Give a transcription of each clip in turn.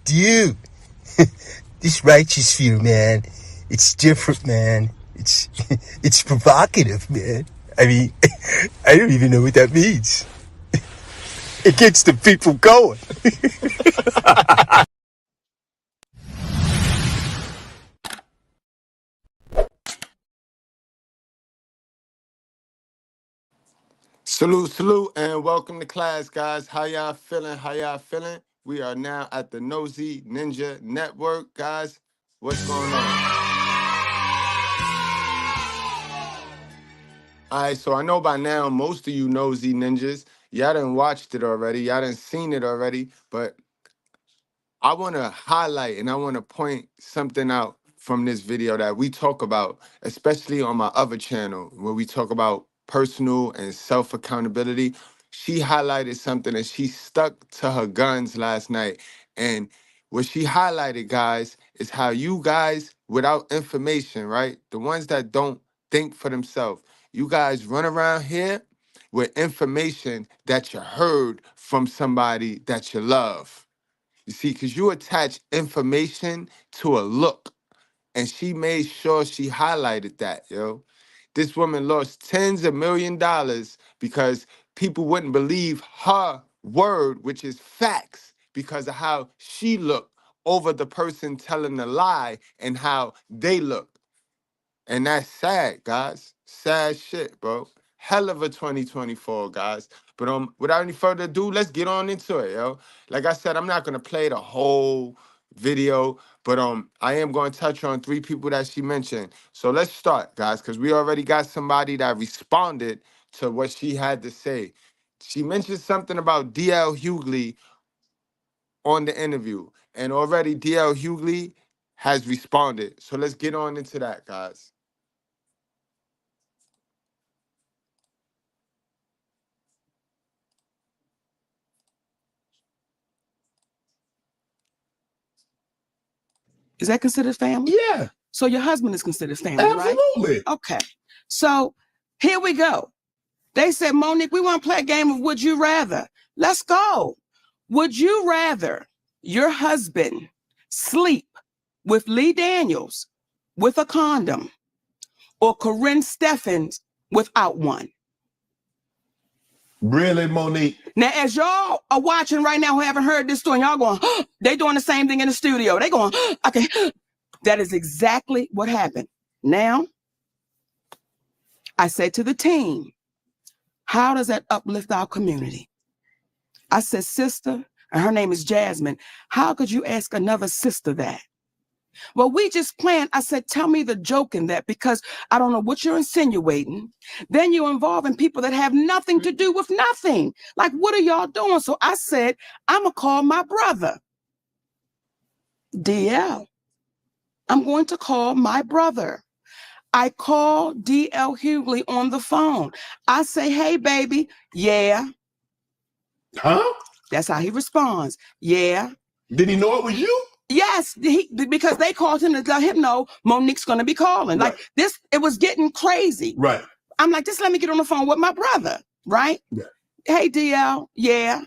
Dude, this righteous view, man, it's different, man. It's it's provocative, man. I mean, I don't even know what that means. It gets the people going. Salute, and welcome to class, guys. How y'all feeling? We are now at the Nosy Ninja Network, guys. What's going on? All right, so I know by now most of you Nosy Ninjas, y'all done watched it already, y'all done seen it already, but I want to highlight and I want to point something out from this video that we talk about, especially on my other channel, where we talk about personal and self accountability. She highlighted something and she stuck to her guns last night. And what she highlighted, guys, is how you guys, without information, right? The ones that don't think for themselves, you guys run around here with information that you heard from somebody that you love. You see, because you attach information to a look, and she made sure she highlighted that, yo. This woman lost tens of $1,000,000 because people wouldn't believe her word, which is facts, because of how she looked over the person telling the lie and how they look. And that's sad, guys. Sad shit, bro. Hell of a 2024, guys. But without any further ado, let's get on into it, yo. Like I said, I'm not gonna play the whole video, but I am gonna touch on 3 people that she mentioned. So let's start, guys, because we already got somebody that responded to what she had to say. She mentioned something about DL Hughley on the interview, and already DL Hughley has responded. So let's get on into that, guys. Is that considered family? Yeah. So your husband is considered family, right? Absolutely. Okay. So here we go. They said, Monique, we want to play a game of Would You Rather. Let's go. Would you rather your husband sleep with Lee Daniels with a condom or Corinne Steffens without one? Really, Monique? Now, as y'all are watching right now who haven't heard this story, y'all going, they doing the same thing in the studio. They going, okay. That is exactly what happened. Now, I said to the team, how does that uplift our community? I said, sister, and her name is Jasmine, how could you ask another sister that? Well, we just planned. I said, tell me the joke in that, because I don't know what you're insinuating. Then you're involving people that have nothing to do with nothing. Like, what are y'all doing? So I said, I'm going to call my brother, DL. I'm going to call my brother. I call DL Hughley on the phone. I say, hey, baby. Yeah. Huh? That's how he responds. Yeah. Did he know it was you? Yes, because they called him to let him know Monique's going to be calling. Right. Like this, it was getting crazy. Right. I'm like, just let me get on the phone with my brother, right? Yeah. Hey, DL, yeah.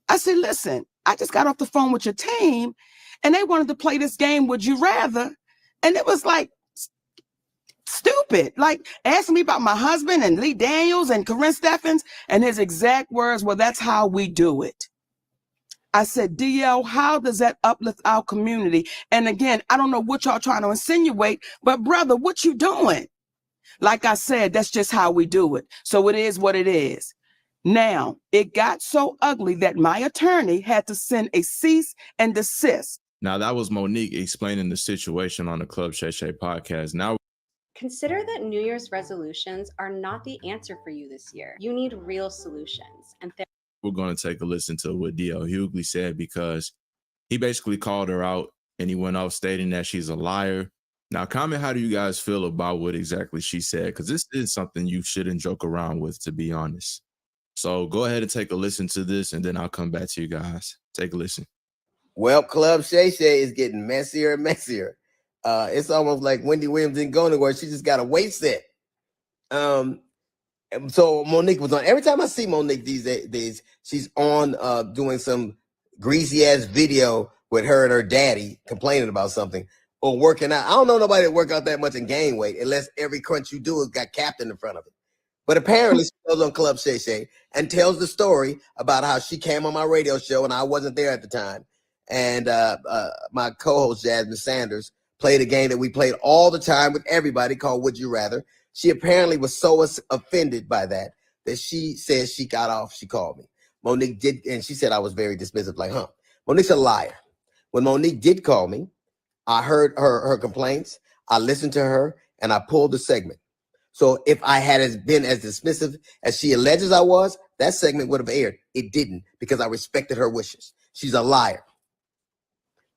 I said, listen, I just got off the phone with your team, and they wanted to play this game, Would You Rather? And it was like, stupid, like asking me about my husband and Lee Daniels and Corinne Steffens, and his exact words were, that's how we do it. I said, DL, how does that uplift our community? And again, I don't know what y'all trying to insinuate, but brother, what you doing? Like I said, that's just how we do it. So it is what it is. Now, it got so ugly that my attorney had to send a cease and desist. Now, that was Monique explaining the situation on the Club Shay Shay podcast. Now, consider that New Year's resolutions are not the answer for you this year. You need real solutions. And we're going to take a listen to what DL Hughley said, because he basically called her out and he went off stating that she's a liar. Now, comment, how do you guys feel about what exactly she said? Because this is something you shouldn't joke around with, to be honest. So go ahead and take a listen to this, and then I'll come back to you guys. Take a listen. Well, Club Shay Shay is getting messier and messier. It's almost like Wendy Williams didn't go anywhere. She just got a weight set. So Monique was on. Every time I see Monique these days, she's on doing some greasy ass video with her and her daddy complaining about something or working out. I don't know nobody that work out that much and gain weight unless every crunch you do has got captain in front of it. But apparently she goes on Club Shay Shay and tells the story about how she came on my radio show and I wasn't there at the time. And my co-host Jasmine Sanders played a game that we played all the time with everybody called Would You Rather. She apparently was so offended by that she said she got off. She called me. Monique did, and she said I was very dismissive, like, Monique's a liar. When Monique did call me, I heard her complaints. I listened to her, and I pulled the segment. So if I had been as dismissive as she alleges I was, that segment would have aired. It didn't because I respected her wishes. She's a liar.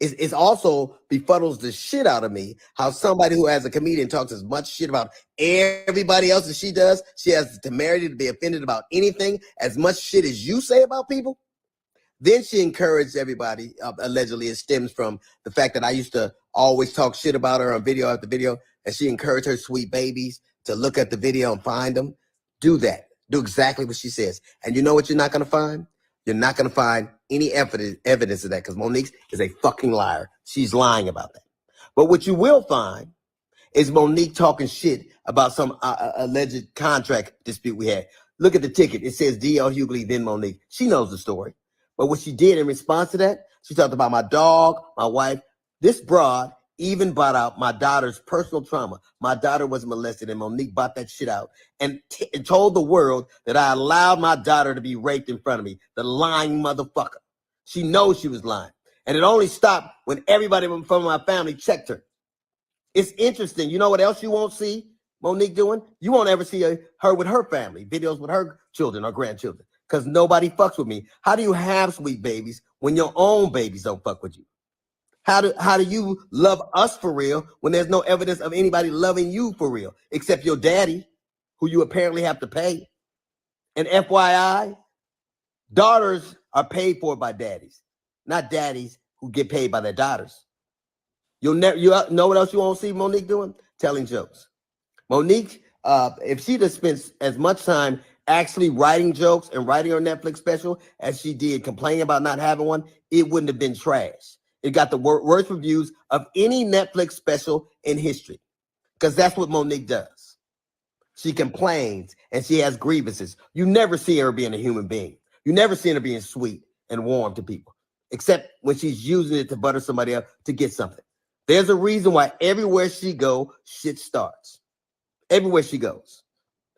It's also befuddles the shit out of me how somebody who as a comedian talks as much shit about everybody else as she does, she has the temerity to be offended about anything as much shit as you say about people. Then she encouraged everybody, allegedly it stems from the fact that I used to always talk shit about her on video after video, and she encouraged her sweet babies to look at the video and find them. Do that. Do exactly what she says. And you know what you're not going to find? You're not going to find any evidence of that because Monique is a fucking liar. She's lying about that. But what you will find is Monique talking shit about some alleged contract dispute we had. Look at the ticket. It says D.L. Hughley, then Monique. She knows the story. But what she did in response to that, she talked about my dog, my wife. This broad even brought out my daughter's personal trauma. My daughter was molested, and Monique brought that shit out and told the world that I allowed my daughter to be raped in front of me. The lying motherfucker. She knows she was lying. And it only stopped when everybody from my family checked her. It's interesting. You know what else you won't see Monique doing? You won't ever see her with her family, videos with her children or grandchildren, because nobody fucks with me. How do you have sweet babies when your own babies don't fuck with you? How do you love us for real when there's no evidence of anybody loving you for real, except your daddy, who you apparently have to pay? And FYI, daughters are paid for by daddies, not daddies who get paid by their daughters. You know what else you won't see Monique doing? Telling jokes. Monique, if she'd have spent as much time actually writing jokes and writing her Netflix special as she did complaining about not having one, it wouldn't have been trash. It got the worst reviews of any Netflix special in history because that's what Monique does. She complains and she has grievances. You never see her being a human being. You never see her being sweet and warm to people, except when she's using it to butter somebody up to get something. There's a reason why everywhere she goes, shit starts. Everywhere she goes.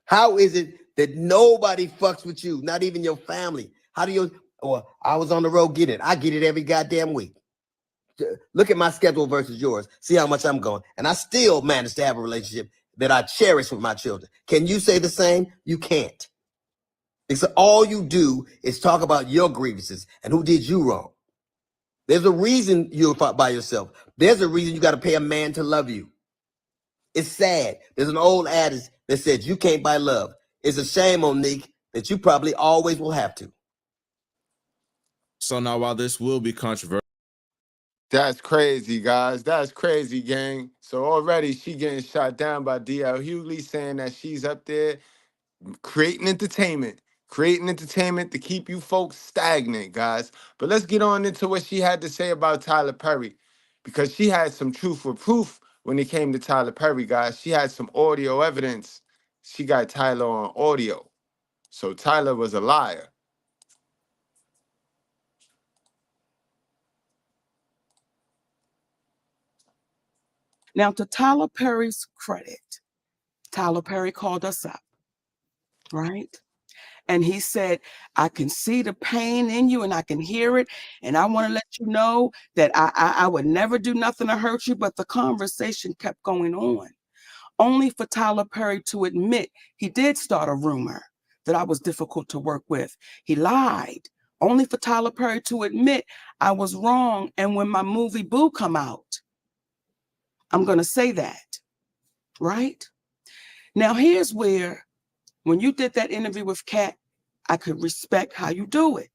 How is it that nobody fucks with you, not even your family? How do you, or I was on the road getting it. I get it every goddamn week. Look at my schedule versus yours. See how much I'm going. And I still manage to have a relationship that I cherish with my children. Can you say the same? You can't. Because all you do is talk about your grievances and who did you wrong. There's a reason you're by yourself. There's a reason you got to pay a man to love you. It's sad. There's an old adage that says you can't buy love. It's a shame, Monique, that you probably always will have to. So now, while this will be controversial, That's crazy, guys. That's crazy, gang. So already she getting shot down by D.L. Hughley saying that she's up there creating entertainment to keep you folks stagnant, guys. But let's get on into what she had to say about Tyler Perry, because she had some truth for proof when it came to Tyler Perry, guys. She had some audio evidence. She got Tyler on audio. So Tyler was a liar. Now, to Tyler Perry's credit, Tyler Perry called us up, right? And he said, I can see the pain in you and I can hear it. And I want to let you know that I would never do nothing to hurt you. But the conversation kept going on, only for Tyler Perry to admit he did start a rumor that I was difficult to work with. He lied, only for Tyler Perry to admit I was wrong. And when my movie Boo come out, I'm going to say that, right? Now, here's where, when you did that interview with Kat, I could respect how you do it.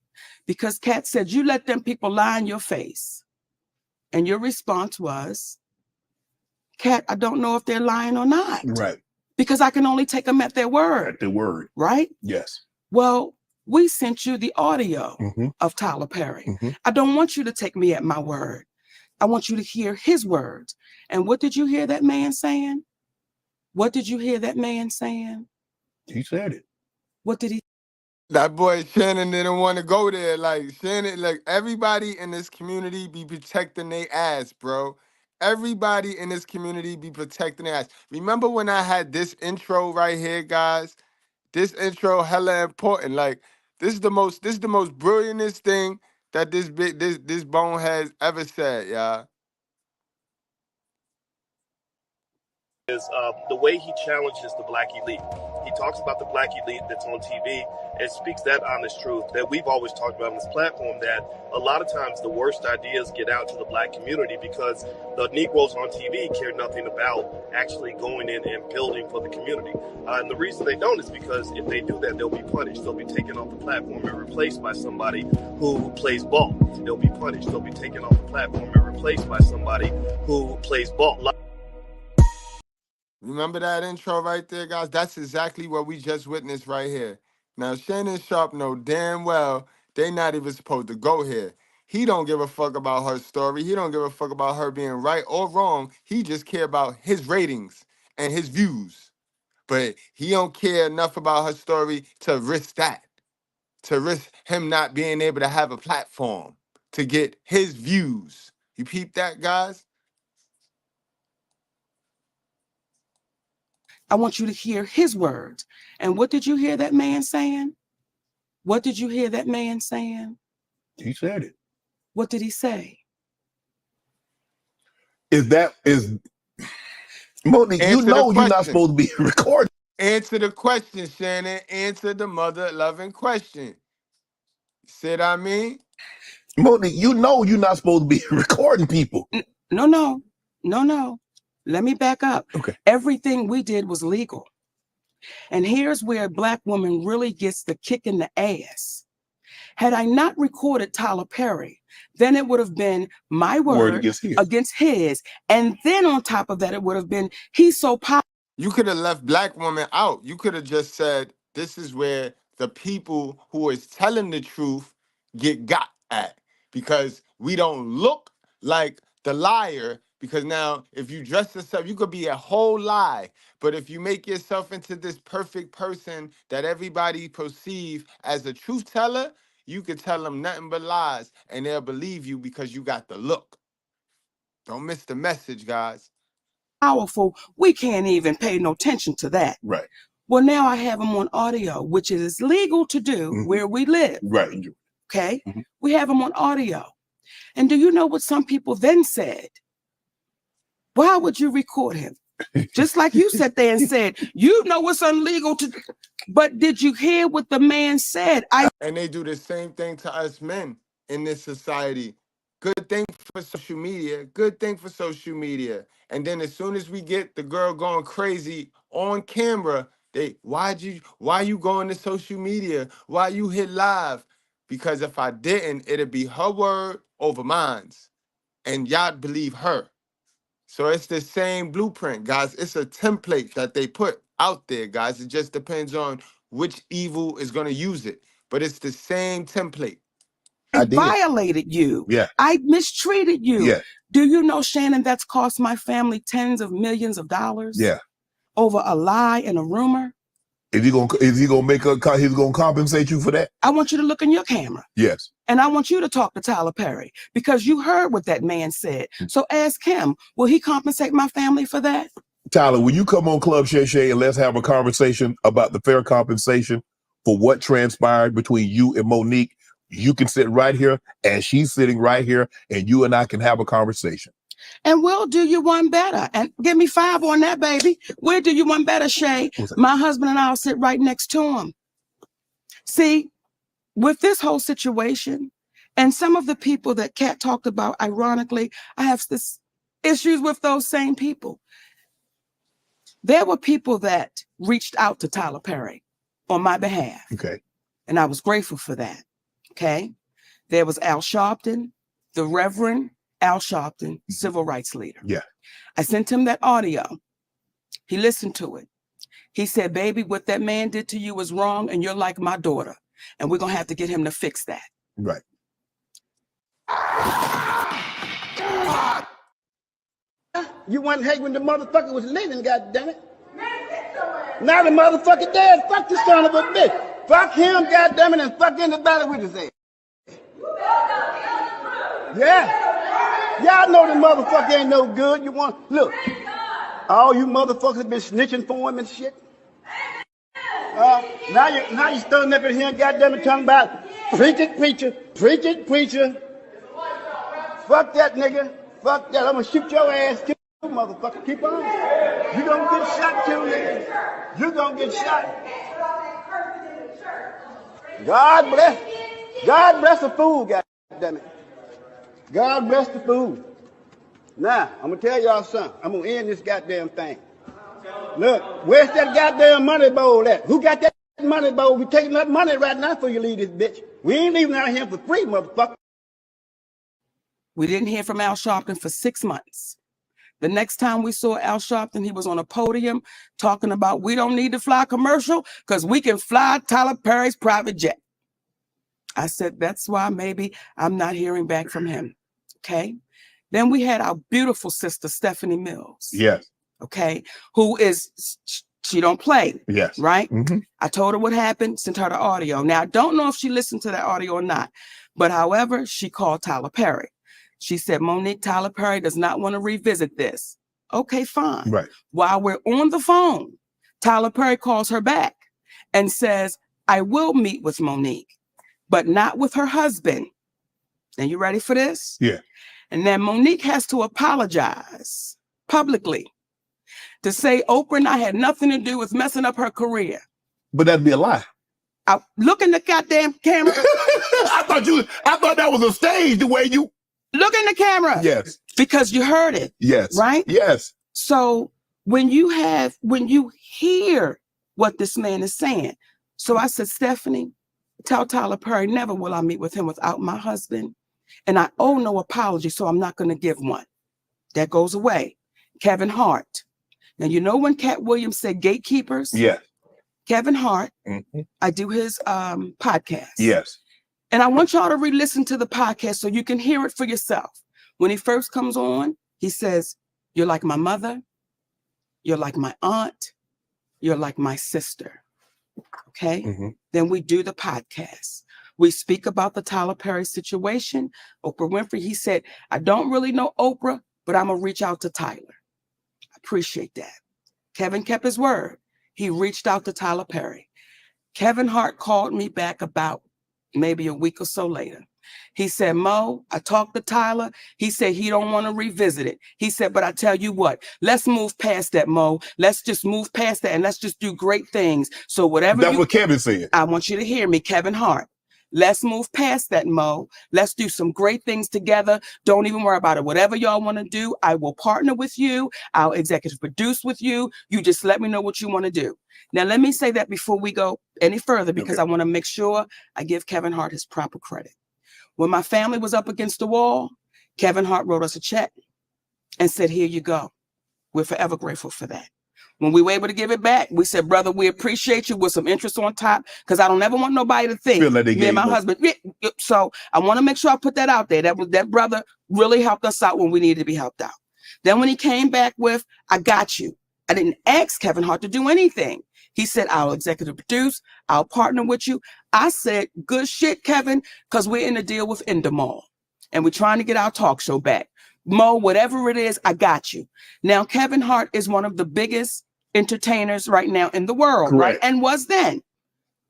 Because Kat said, you let them people lie in your face. And your response was, Kat, I don't know if they're lying or not. Right. Because I can only take them at their word. At the word. Right? Yes. Well, We sent you the audio of Tyler Perry. I don't want you to take me at my word. I want you to hear his words. And what did you hear that man saying? What did you hear that man saying? He said it. What did he? That boy Shannon didn't want to go there. Like Shannon, like everybody in this community be protecting their ass, bro. Everybody in this community be protecting their ass. Remember when I had this intro right here, guys? This intro hella important. Like this is the most brilliantest thing that this bone has ever said, y'all. Is the way he challenges the black elite. He talks about the black elite that's on TV and speaks that honest truth that we've always talked about on this platform, that a lot of times the worst ideas get out to the black community because the Negroes on TV care nothing about actually going in and building for the community. And the reason they don't is because if they do that, they'll be punished. They'll be taken off the platform and replaced by somebody who plays ball. They'll be punished. They'll be taken off the platform and replaced by somebody who plays ball. Remember that intro right there, guys? That's exactly what we just witnessed right here. Now, Shannon Sharp know damn well they not even supposed to go here. He don't give a fuck about her story. He don't give a fuck about her being right or wrong. He just care about his ratings and his views. But he don't care enough about her story to risk that, to risk him not being able to have a platform to get his views. You peep that, guys? I want you to hear his words. And what did you hear that man saying? What did you hear that man saying? He said it. What did he say? Monique, you know you're not supposed to be recording. Answer the question, Shannon. Answer the mother-loving question. See what I mean? Monique, you know you're not supposed to be recording people. No. Let me back up. Okay. Everything we did was legal. And here's where a black woman really gets the kick in the ass. Had I not recorded Tyler Perry, then it would have been my word against his. And then on top of that, it would have been, he's so powerful. You could have left black women out. You could have just said, this is where the people who is telling the truth get got at. Because we don't look like the liar. Because now, if you dress yourself, you could be a whole lie. But if you make yourself into this perfect person that everybody perceive as a truth teller, you could tell them nothing but lies, and they'll believe you because you got the look. Don't miss the message, guys. Powerful, we can't even pay no attention to that. Right. Well, now I have them on audio, which is legal to do where we live. Right. Okay. We have them on audio. And do you know what some people then said? Why would you record him? Just like you sat there and said, you know what's illegal to do. But did you hear what the man said? And they do the same thing to us men in this society. Good thing for social media. Good thing for social media. And then as soon as we get the girl going crazy on camera, why you going to social media? Why you hit live? Because if I didn't, it'd be her word over mine's. And y'all believe her. So it's the same blueprint, guys. It's a template that they put out there, guys. It just depends on which evil is going to use it. But it's the same template. I violated you. Yeah. I mistreated you. Yeah. Do you know, Shannon, that's cost my family tens of millions of dollars? Yeah. Over a lie and a rumor? Is he gonna make he's gonna compensate you for that? I want you to look in your camera. Yes. And I want you to talk to Tyler Perry because you heard what that man said. So ask him, will he compensate my family for that? Tyler, will you come on Club Shay Shay and let's have a conversation about the fair compensation for what transpired between you and Monique? You can sit right here and she's sitting right here and you and I can have a conversation. And we'll do you one better. And give me 5 on that, baby. We'll do you one better, Shay. My husband and I'll sit right next to him. See, with this whole situation, and some of the people that Kat talked about, ironically, I have this issues with those same people. There were people that reached out to Tyler Perry on my behalf. Okay. And I was grateful for that. Okay. There was Al Sharpton, the Reverend Al Sharpton, civil rights leader. Yeah. I sent him that audio. He listened to it. He said, baby, what that man did to you was wrong, and you're like my daughter. And we're going to have to get him to fix that. Right. You wasn't hate when the motherfucker was living, goddammit. Now the motherfucker dead. Fuck this son of a bitch. Fuck him, goddammit, and fuck anybody with his ass. Yeah. Y'all know the motherfucker ain't no good. You want, look, all you motherfuckers been snitching for him and shit. Now you standing up in here, goddammit, talking about preach it, preacher, preach it, preacher. Fuck that nigga. Fuck that. I'm gonna shoot your ass too, motherfucker. Keep on. You gonna get shot too, nigga. You gonna get shot. God bless the fool, goddammit. God bless the fool. Now, I'm gonna tell y'all something. I'm gonna end this goddamn thing. Look, where's that goddamn money bowl at? Who got that money bowl? We taking that money right now before you leave this bitch. We ain't leaving out here for free, motherfucker. We didn't hear from Al Sharpton for 6 months. The next time we saw Al Sharpton, he was on a podium talking about we don't need to fly commercial because we can fly Tyler Perry's private jet. I said, that's why maybe I'm not hearing back from him. Okay. Then we had our beautiful sister, Stephanie Mills. Yes. Okay. Who is, she don't play. Yes. Right. Mm-hmm. I told her what happened, sent her the audio. Now, I don't know if she listened to that audio or not, but however, she called Tyler Perry. She said, Monique, Tyler Perry does not want to revisit this. Okay, fine. Right. While we're on the phone, Tyler Perry calls her back and says, I will meet with Monique, but not with her husband. And you ready for this? Yeah. And then Monique has to apologize publicly to say Oprah and I had nothing to do with messing up her career. But that'd be a lie. Look in the goddamn camera. I thought that was a stage the way you look in the camera. Yes. Because you heard it. Yes. Right? Yes. So when you hear what this man is saying. So I said, Stephanie, tell Tyler Perry, never will I meet with him without my husband. And I owe no apology, so I'm not going to give one. That goes away. Kevin Hart. Now, you know when Cat Williams said gatekeepers? Yeah. Kevin Hart, mm-hmm. I do his podcast. Yes. And I want y'all to re-listen to the podcast so you can hear it for yourself. When he first comes on, he says, you're like my mother. You're like my aunt. You're like my sister. Okay. Mm-hmm. Then we do the podcast. We speak about the Tyler Perry situation. Oprah Winfrey, he said, I don't really know Oprah, but I'm going to reach out to Tyler. I appreciate that. Kevin kept his word. He reached out to Tyler Perry. Kevin Hart called me back about maybe a week or so later. He said, Mo, I talked to Tyler. He said he don't want to revisit it. He said, but I tell you what, let's move past that, Mo. Let's just move past that and let's just do great things. So whatever that's what Kevin said. I want you to hear me, Kevin Hart. Let's move past that, Mo. Let's do some great things together. Don't even worry about it. Whatever y'all want to do, I will partner with you. I'll executive produce with you. You just let me know what you want to do. Now, let me say that before we go any further, because I want to make sure I give Kevin Hart his proper credit. When my family was up against the wall, Kevin Hart wrote us a check and said, here you go. We're forever grateful for that. When we were able to give it back, we said, brother, we appreciate you with some interest on top, because I don't ever want nobody to think me and my husband. So I want to make sure I put that out there. That brother really helped us out when we needed to be helped out. Then when he came back with, I got you. I didn't ask Kevin Hart to do anything. He said, I'll executive produce. I'll partner with you. I said, good shit, Kevin, because we're in a deal with Endemol and we're trying to get our talk show back. Mo, whatever it is, I got you. Now, Kevin Hart is one of the biggest entertainers right now in the world, right? And was then.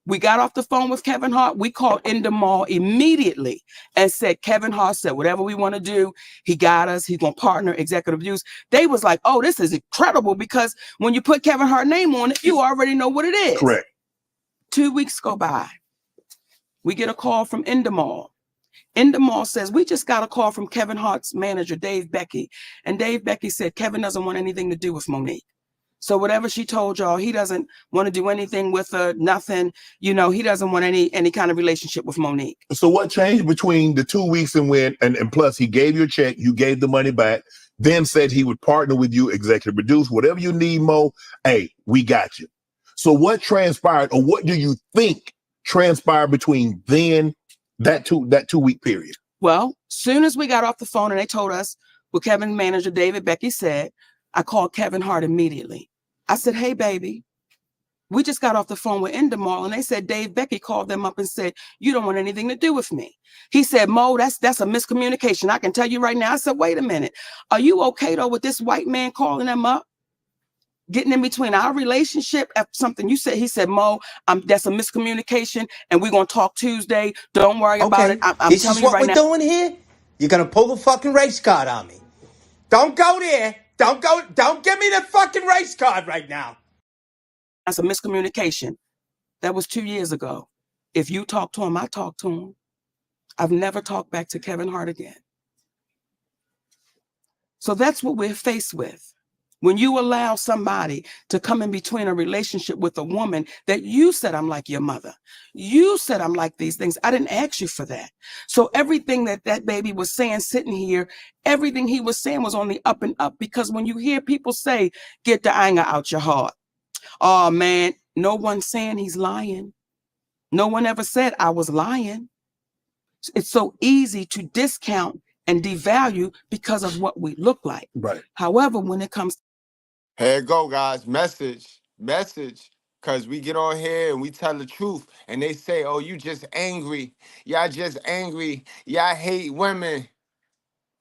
We got off the phone with Kevin Hart. We called Endemol immediately and said, Kevin Hart said, whatever we want to do, he got us. He's going to partner, executive use. They was like, oh, this is incredible, because when you put Kevin Hart name on it, you already know what it is. Correct. 2 weeks go by. We get a call from Endemol. Endemol says, we just got a call from Kevin Hart's manager, Dave Becky. And Dave Becky said, Kevin doesn't want anything to do with Monique. So whatever she told y'all, he doesn't want to do anything with her, nothing. You know, he doesn't want any kind of relationship with Monique. So what changed between the 2 weeks and plus he gave you a check, you gave the money back, then said he would partner with you, executive produce, whatever you need, Mo, hey, we got you. So what transpired, or what do you think transpired between then that 2-week period? Well, soon as we got off the phone and they told us what Kevin's manager, David Becky, said, I called Kevin Hart immediately. I said, hey, baby, we just got off the phone with Endemol, and they said Dave Becky called them up and said, you don't want anything to do with me. He said, Mo, that's a miscommunication. I can tell you right now. I said, wait a minute. Are you okay, though, with this white man calling them up? Getting in between our relationship at something you said. He said, Mo, that's a miscommunication, and we're going to talk Tuesday. Don't worry about it. I'm this telling is you what right we're now. doing here? You're gonna pull the fucking race card on me. Don't go there. Don't give me the fucking race card right now. That's a miscommunication. That was 2 years ago. If you talk to him, I talk to him. I've never talked back to Kevin Hart again. So that's what we're faced with. When you allow somebody to come in between a relationship with a woman that you said, I'm like your mother. You said, I'm like these things. I didn't ask you for that. So everything that baby was saying sitting here, everything he was saying was on the up and up, because when you hear people say, get the anger out your heart. Oh, man, no one's saying he's lying. No one ever said I was lying. It's so easy to discount and devalue because of what we look like. Right. However, when it comes Here it go, guys. Message. Because we get on here and we tell the truth. And they say, oh, you just angry. Y'all just angry. Y'all hate women.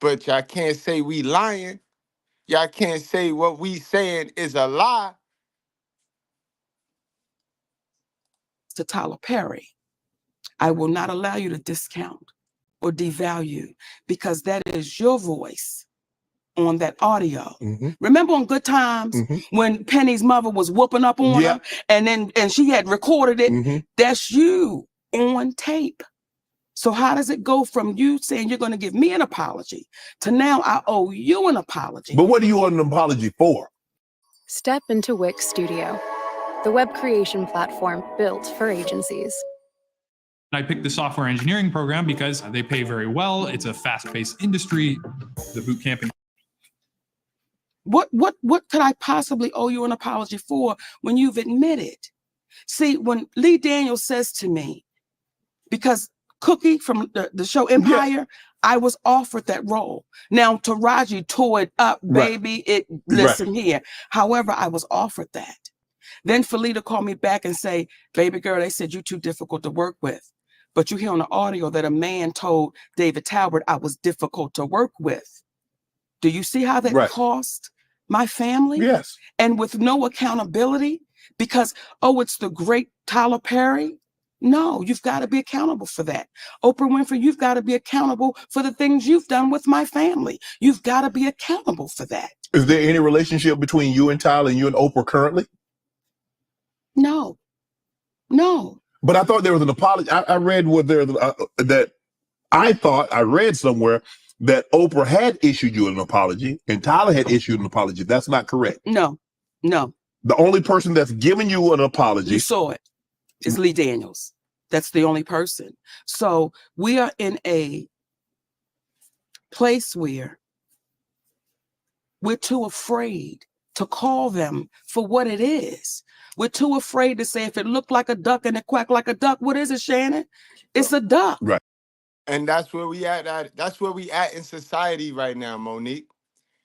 But y'all can't say we lying. Y'all can't say what we saying is a lie. to Tyler Perry, I will not allow you to discount or devalue, because that is your voice on that audio. Mm-hmm. Remember on Good Times when Penny's mother was whooping up on her and she had recorded it? Mm-hmm. That's you on tape. So how does it go from you saying you're going to give me an apology to now I owe you an apology? But what do you want an apology for? Step into Wix Studio, the web creation platform built for agencies. I picked the software engineering program because they pay very well. It's a fast-paced industry. The boot camping. What could I possibly owe you an apology for when you've admitted? See, when Lee Daniels says to me, because Cookie from the show Empire, I was offered that role. Now Taraji tore it up, baby. Listen here. However, I was offered that. Then Felita called me back and say, baby girl, they said you're too difficult to work with. But you hear on the audio that a man told David Talbert I was difficult to work with. Do you see how that cost my family? Yes. And with no accountability, because, oh, it's the great Tyler Perry. No, you've got to be accountable for that. Oprah Winfrey, you've got to be accountable for the things you've done with my family. You've got to be accountable for that. Is there any relationship between you and Tyler and you and Oprah currently? No. But I thought there was an apology. I read that I thought I read somewhere that Oprah had issued you an apology and Tyler had issued an apology. That's not correct. No. The only person that's given you an apology. You saw it. Is Lee Daniels. That's the only person. So we are in a place where we're too afraid to call them for what it is. We're too afraid to say, if it looked like a duck and it quacked like a duck, what is it, Shannon? It's a duck. Right. And that's where we at. That's where we at in society right now, Monique.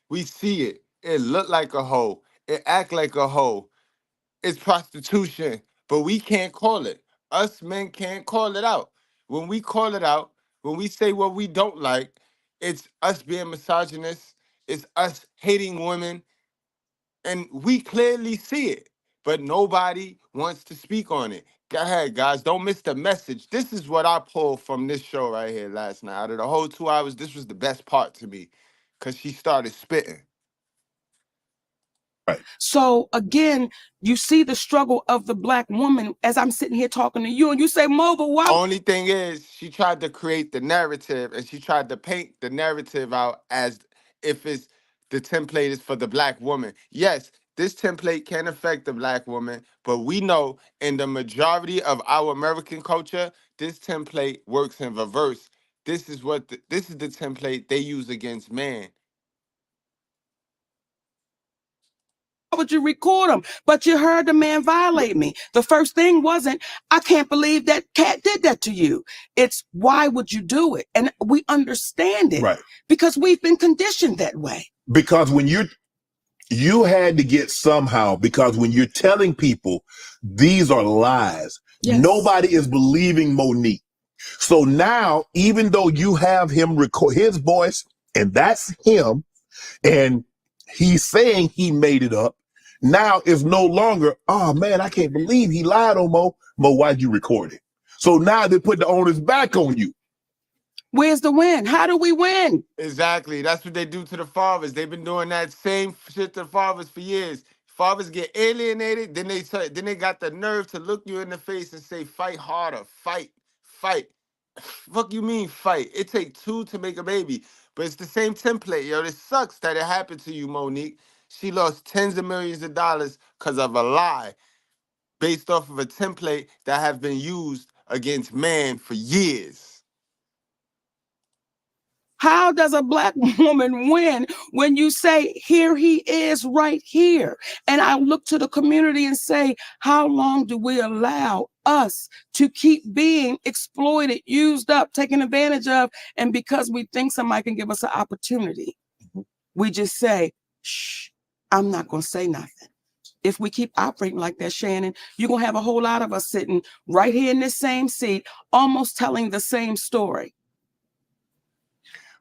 We see it. It look like a hoe. It act like a hoe. It's prostitution, but we can't call it. Us men can't call it out. When we call it out, when we say what we don't like, it's us being misogynist. It's us hating women. And we clearly see it, but nobody wants to speak on it. Go ahead, guys. Don't miss the message. This is what I pulled from this show right here last night. Out of the whole 2 hours, this was the best part to me because she started spitting. Right. So again, you see the struggle of the Black woman as I'm sitting here talking to you, and you say, Mo, but why? Only thing is, she tried to create the narrative, and she tried to paint the narrative out as if it's the template is for the Black woman. Yes, this template can affect the Black woman, but we know in the majority of our American culture, this template works in reverse. This is this is the template they use against man. would you record him? But you heard the man violate me. The first thing wasn't, I can't believe that cat did that to you. It's, why would you do it? And we understand it, right? Because we've been conditioned that way. Because when you had to get somehow, because when you're telling people these are lies, nobody is believing Monique. So now, even though you have him record his voice, and that's him, and he's saying he made it up, now it's no longer, oh man, I can't believe he lied on Mo. Mo, why'd you record it? So now they put the onus back on you. Where's the win? How do we win? Exactly. That's what they do to the fathers. They've been doing that same shit to fathers for years. Fathers get alienated, then they got the nerve to look you in the face and say, fight harder, fight. Fuck you mean fight? It take two to make a baby. But it's the same template, yo. It sucks that it happened to you, Monique. She lost tens of millions of dollars because of a lie based off of a template that have been used against man for years. How does a Black woman win when you say, here he is right here? And I look to the community and say, how long do we allow us to keep being exploited, used up, taken advantage of? And because we think somebody can give us an opportunity, we just say, shh, I'm not going to say nothing. If we keep operating like that, Shannon, you're going to have a whole lot of us sitting right here in this same seat, almost telling the same story.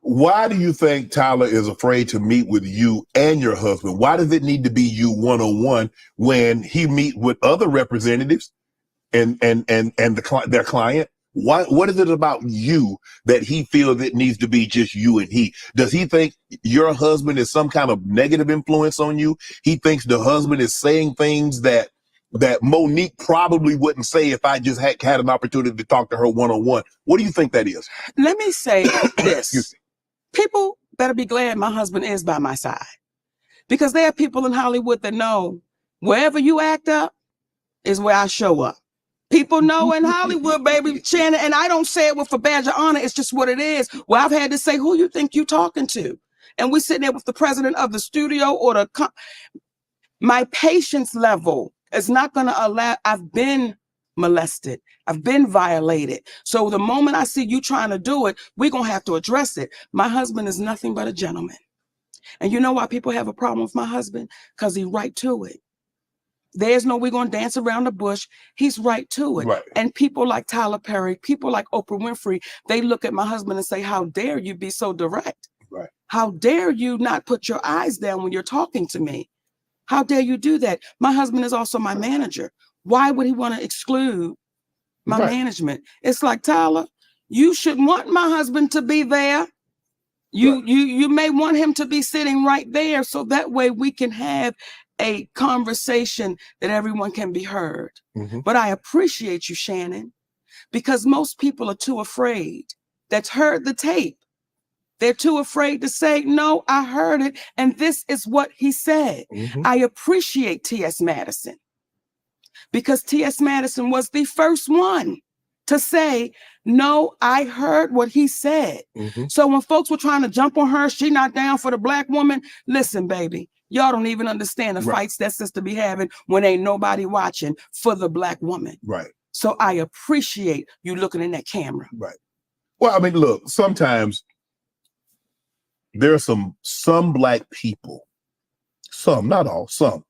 Why do you think Tyler is afraid to meet with you and your husband? Why does it need to be you one-on-one when he meet with other representatives and their client? What is it about you that he feels it needs to be just you and he? Does he think your husband is some kind of negative influence on you? He thinks the husband is saying things that Monique probably wouldn't say if I just had an opportunity to talk to her one-on-one. What do you think that is? Let me say this. People better be glad my husband is by my side, because there are people in Hollywood that know wherever you act up is where I show up. People know in Hollywood, baby, Shannon, and I don't say it with a badge of honor. It's just what it is. Well, I've had to say, who you think you talking to? And we sitting there with the president of the studio or my patience level is not going to allow. I've been molested. I've been violated. So the moment I see you trying to do it, we're going to have to address it. My husband is nothing but a gentleman. And you know why people have a problem with my husband? Because he's right to it. There's no, we're going to dance around the bush. He's right to it. Right. And people like Tyler Perry, people like Oprah Winfrey, they look at my husband and say, how dare you be so direct? Right. How dare you not put your eyes down when you're talking to me? How dare you do that? My husband is also my manager. Why would he want to exclude my management? It's like, Tyler, you should want my husband to be there. You may want him to be sitting right there, so that way we can have a conversation that everyone can be heard. But I appreciate you, Shannon, because most people are too afraid. That's heard the tape. They're too afraid to say, no, I heard it, and this is what he said. I appreciate T.S. Madison, because T.S. Madison was the first one to say, no, I heard what he said. So when folks were trying to jump on her, she not down for the Black woman. Listen, baby, y'all don't even understand the fights that sister be having when ain't nobody watching for the Black woman. Right. So I appreciate you looking in that camera. Right. Well, I mean, look, sometimes there are some Black people, some, not all, some,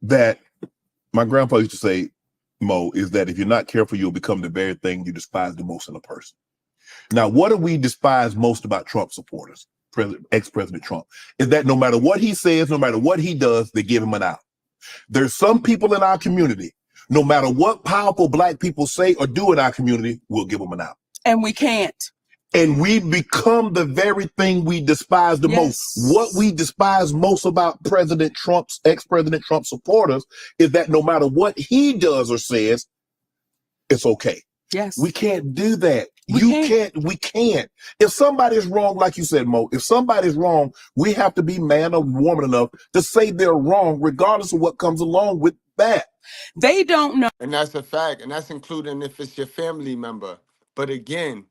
that my grandpa used to say, Mo, is that if you're not careful, you'll become the very thing you despise the most in a person. Now, what do we despise most about Trump supporters, ex-President Trump, is that no matter what he says, no matter what he does, they give him an out. There's some people in our community, no matter what powerful Black people say or do in our community, we'll give them an out. And we can't. And we become the very thing we despise the most. What we despise most about ex-President Trump supporters is that no matter what he does or says, it's okay. Yes. We can't do that. We can't. If somebody's wrong, like you said, Mo, if somebody's wrong, we have to be man or woman enough to say they're wrong, regardless of what comes along with that. They don't know. And that's a fact. And that's including if it's your family member. But again,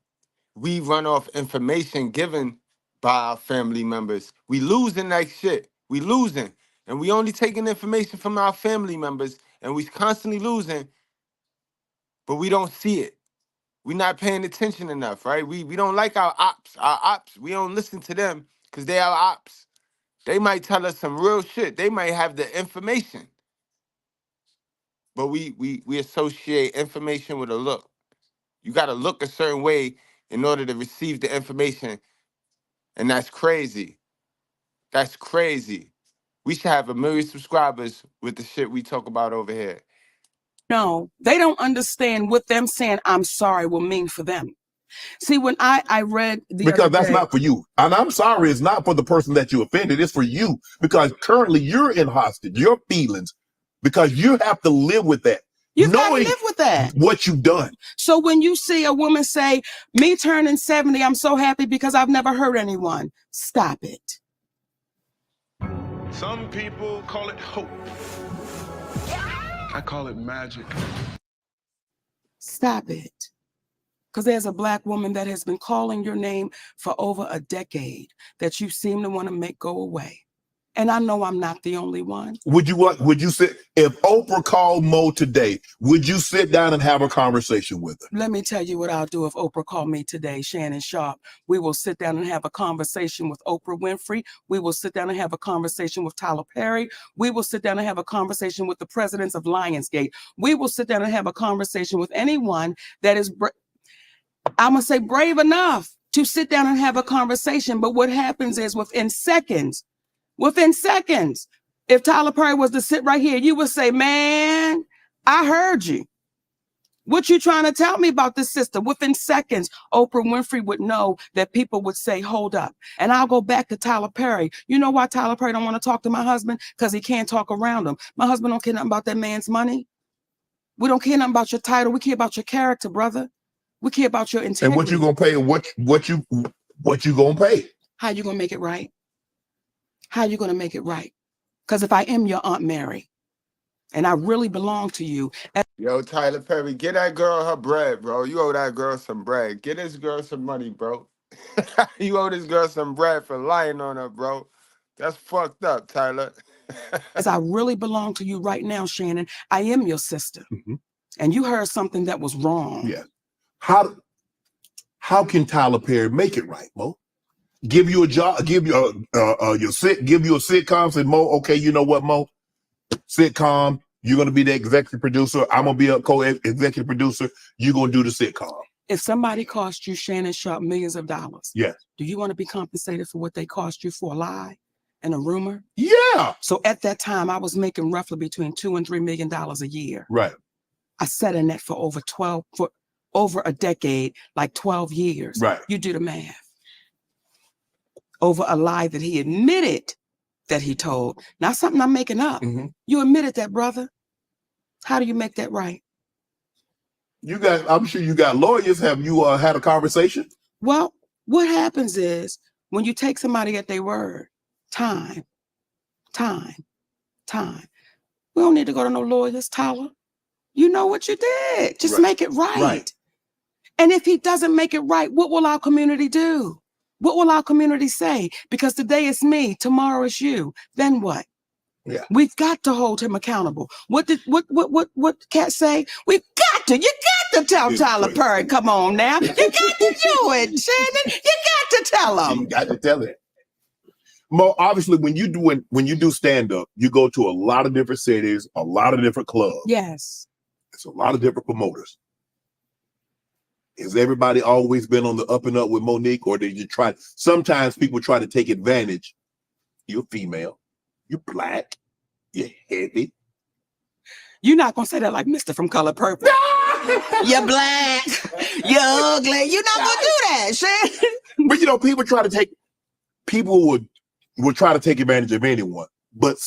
we run off information given by our family members. We losing that shit. We losing. and we only taking information from our family members, and we constantly losing, but we don't see it. We're not paying attention enough, right? We don't like our ops. Our ops, we don't listen to them because they are ops. They might tell us some real shit. They might have the information. But we associate information with a look. You got to look a certain way in order to receive the information. And that's crazy. That's crazy. We should have 1 million subscribers with the shit we talk about over here. No, they don't understand what them saying I'm sorry will mean for them. See, when I read the because that's day, not for you. And I'm sorry, it's not for the person that you offended. It's for you because currently you're in hostage, your feelings, because you have to live with that. You've got to live with that. What you've done. So when you see a woman say, me turning 70, I'm so happy because I've never hurt anyone. Stop it. Some people call it hope. I call it magic. Stop it. Because there's a Black woman that has been calling your name for over a decade that you seem to want to make go away. And I know I'm not the only one. Would you sit, if Oprah called Mo today, would you sit down and have a conversation with her? Let me tell you what I'll do if Oprah called me today, Shannon Sharp. We will sit down and have a conversation with Oprah Winfrey. We will sit down and have a conversation with Tyler Perry. We will sit down and have a conversation with the presidents of Lionsgate. We will sit down and have a conversation with anyone that is, I'm going to say, brave enough to sit down and have a conversation. But what happens is within seconds, if Tyler Perry was to sit right here, you would say, man, I heard you. What you trying to tell me about this sister? Within seconds, Oprah Winfrey would know that people would say, hold up. And I'll go back to Tyler Perry. You know why Tyler Perry don't want to talk to my husband? Because he can't talk around him. My husband don't care nothing about that man's money. We don't care nothing about your title. We care about your character, brother. We care about your integrity. And what you gonna pay? What you gonna pay? How you gonna make it right? How you gonna make it right? Because if I am your Aunt Mary, and I really belong to you. Yo, Tyler Perry, get that girl her bread, bro. You owe that girl some bread. Get this girl some money, bro. You owe this girl some bread for lying on her, bro. That's fucked up, Tyler. As I really belong to you right now, Shannon, I am your sister. Mm-hmm. And you heard something that was wrong. Yeah. How can Tyler Perry make it right, Mo? Give you a job, give you a sitcom, say, Mo, okay, you know what, Mo? Sitcom, you're gonna be the executive producer. I'm gonna be a co-executive producer. You're gonna do the sitcom. If somebody cost you, Shannon Sharp, millions of dollars, yes, do you want to be compensated for what they cost you for a lie and a rumor? Yeah. So at that time, I was making roughly between $2 and $3 million a year. Right. I sat in that for over a decade, like 12 years. Right. You do the math. Over a lie that he admitted that he told. Not something I'm making up. Mm-hmm. You admitted that, brother. How do you make that right? I'm sure you got lawyers. Have you had a conversation? Well, what happens is when you take somebody at their word, time. We don't need to go to no lawyers, Tyler. You know what you did. Just make it right. And if he doesn't make it right, what will our community do? What will our community say? Because today it's me, tomorrow it's you. Then what? Yeah. We've got to hold him accountable. What Cat say? You got to tell Tyler Perry, come on now. You got to do it, Shannon. You got to tell him. You got to tell it. Mo, obviously, when you do stand-up, you go to a lot of different cities, a lot of different clubs. Yes. It's a lot of different promoters. Has everybody always been on the up and up with Monique, or did you try? Sometimes people try to take advantage. You're female, you're Black, you're heavy. You're not gonna say that like Mr. from Color Purple. You're Black, you're ugly. You're not gonna do that, Shannon. But you know, people would try to take advantage of anyone, but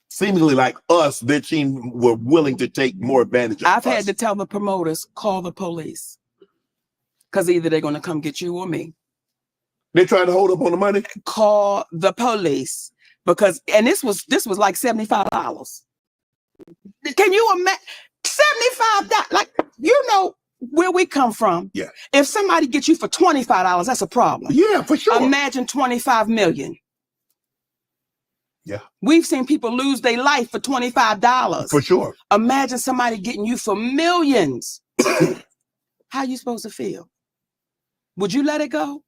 seemingly like us, their team were willing to take more advantage of I've us. had to tell the promoters, call the police. Because either they're going to come get you or me. They're trying to hold up on the money? Call the police. Because, and this was like $75. Can you imagine? $75, like, you know where we come from. Yeah. If somebody gets you for $25, that's a problem. Yeah, for sure. Imagine 25 million. Yeah. We've seen people lose their life for $25. For sure. Imagine somebody getting you for millions. How you supposed to feel? Would you let it go?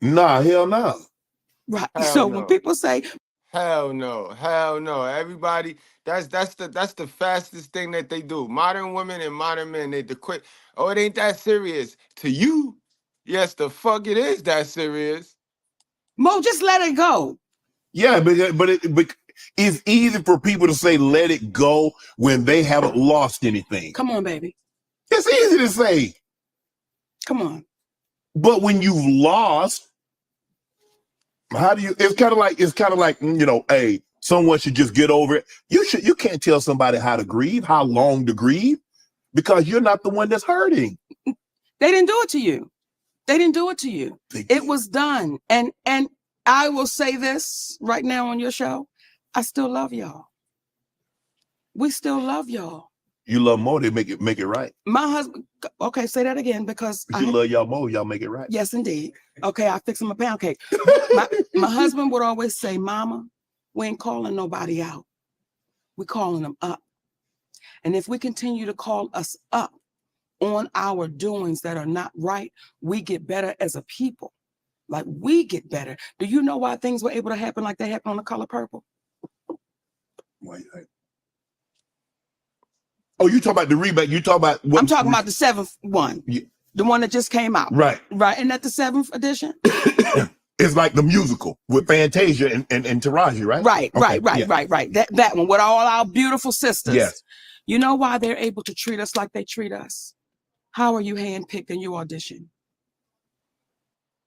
Nah, hell no. Right. Hell So no. when people say, hell no, everybody, that's the fastest thing that they do. Modern women and modern men, they quick. Oh, it ain't that serious to you. Yes, the fuck it is that serious. Mo, just let it go. Yeah, but it's easy for people to say let it go when they haven't lost anything. Come on, baby. It's easy to say. Come on. But when you've lost, how do you? It's kind of like hey, someone should just get over it. You can't tell somebody how to grieve, how long to grieve, because you're not the one that's hurting. They didn't do it to you. They didn't do it to you. It was done. And I will say this right now on your show. I still love y'all. We still love y'all. You love more, they make it right. My husband, okay, say that again because you love y'all more, y'all make it right. Yes, indeed. Okay, I fix him a pound cake. my husband would always say, Mama, we ain't calling nobody out. We're calling them up. And if we continue to call us up on our doings that are not right, we get better as a people. Like we get better. Do you know why things were able to happen like they happened on The Color Purple? Why? Oh, you talk about the rebate. You talk about what? I'm talking about the 7th one. Yeah. The one that just came out. Right. Right. Isn't that the 7th edition? It's like the musical with Fantasia and Taraji, right? Right, Okay, right. That one with all our beautiful sisters. Yes. You know why they're able to treat us like they treat us? How are you handpicked in your audition?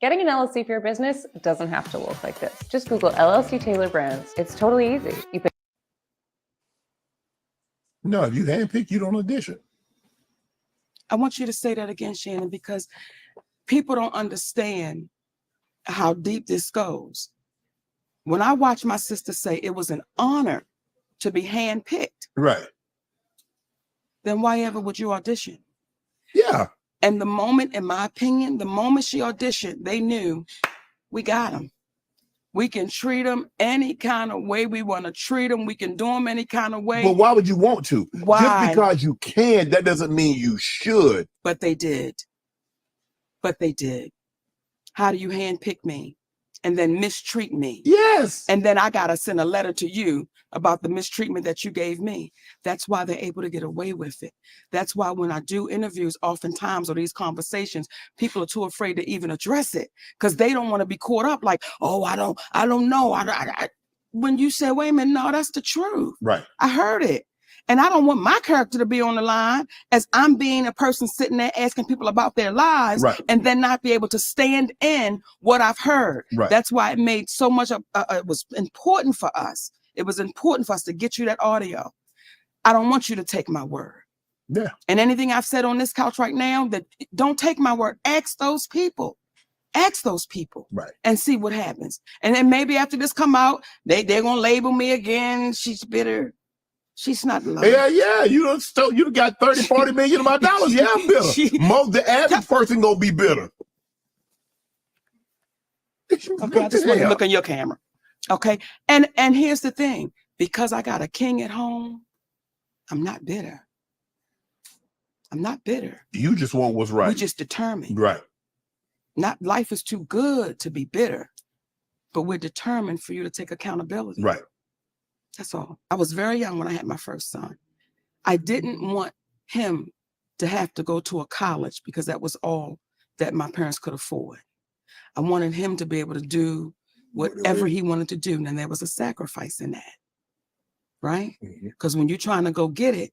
Getting an LLC for your business doesn't have to look like this. Just Google LLC Taylor Brands. It's totally easy. No, if you handpick, you don't audition. I want you to say that again, Shannon, because people don't understand how deep this goes. When I watched my sister say it was an honor to be handpicked, right? Then why ever would you audition? Yeah. And the moment, in my opinion, the moment she auditioned, they knew we got them. We can treat them any kind of way we want to treat them. We can do them any kind of way. But why would you want to? Why? Just because you can, that doesn't mean you should. But they did. But they did. How do you handpick me and then mistreat me? Yes. And then I got to send a letter to you about the mistreatment that you gave me. That's why they're able to get away with it. That's why when I do interviews, oftentimes, or these conversations, people are too afraid to even address it because they don't want to be caught up like, oh, I don't know. When you say, wait a minute, no, that's the truth. Right. I heard it. And I don't want my character to be on the line as I'm being a person sitting there asking people about their lives, right, and then not be able to stand in what I've heard. Right. That's why it made so much of it was important for us. It was important for us to get you that audio. I don't want you to take my word. Yeah. And anything I've said on this couch right now, that don't take my word. Ask those people. Ask those people. Right. And see what happens. And then maybe after this come out, they're gonna label me again. She's bitter. She's not loved. Yeah. You got 30, 40 million of my dollars. Yeah, I'm bitter. The average person gonna be bitter. Okay, I just want to look in your camera. Okay. And here's the thing, because I got a king at home, I'm not bitter. I'm not bitter. You just want what's right. We just determined. Right. Not life is too good to be bitter, but we're determined for you to take accountability. Right. That's all. I was very young when I had my first son. I didn't want him to have to go to a college because that was all that my parents could afford. I wanted him to be able to do whatever he wanted to do. And there was a sacrifice in that, right? Because when you're trying to go get it,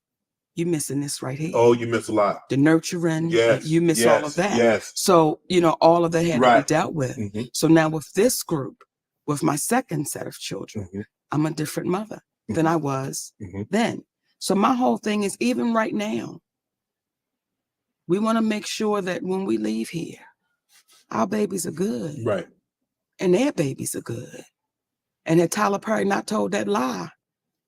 you're missing this right here. Oh, you miss a lot. The nurturing, yes, you miss all of that. Yes. So, all of that had to be dealt with. Mm-hmm. So now with this group, with my second set of children, I'm a different mother than I was then. So my whole thing is, even right now, we want to make sure that when we leave here, our babies are good. Right. And their babies are good. And had Tyler Perry not told that lie,